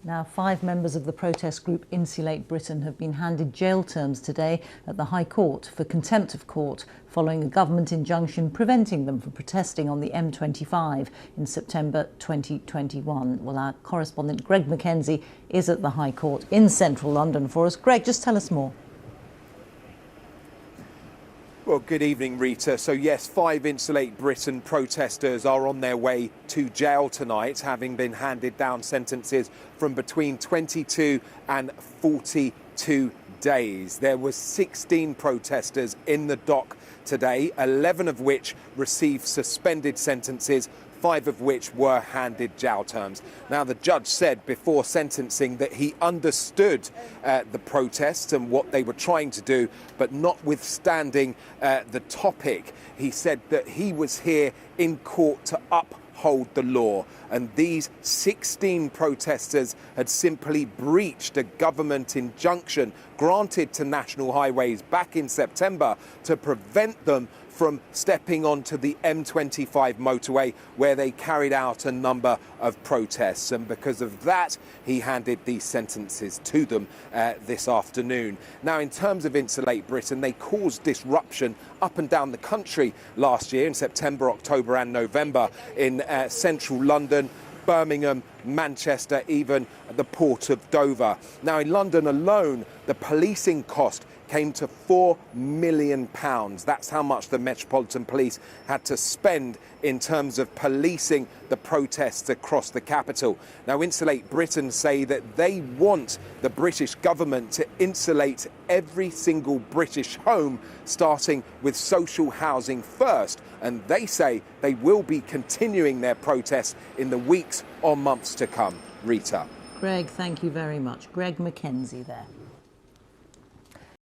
Now, 5 members of the protest group Insulate Britain have been handed jail terms today at the High Court for contempt of court following a government injunction preventing them from protesting on the M25 in September 2021. Well, our correspondent Greg Mackenzie is at the High Court in central London for us. Greg, just tell us more. Well, good evening, Rita. So yes, 5 Insulate Britain protesters are on their way to jail tonight, having been handed down sentences from between 22 and 42 days. There were 16 protesters in the dock today, 11 of which received suspended sentences, 5 of which were handed jail terms. Now, the judge said before sentencing that he understood the protests and what they were trying to do, but notwithstanding the topic, he said that he was here in court to uphold the law. And these 16 protesters had simply breached a government injunction granted to National Highways back in September to prevent them from stepping onto the M25 motorway, where they carried out a number of protests. And because of that, he handed these sentences to them this afternoon. Now, in terms of Insulate Britain, they caused disruption up and down the country last year in September, October and November in central London, Birmingham, Manchester, even the port of Dover. Now, in London alone, the policing cost came to £4 million. That's how much the Metropolitan Police had to spend in terms of policing the protests across the capital. Now, Insulate Britain say that they want the British government to insulate every single British home, starting with social housing first. And they say they will be continuing their protests in the weeks or months to come. Rita. Greg, thank you very much. Greg Mackenzie there.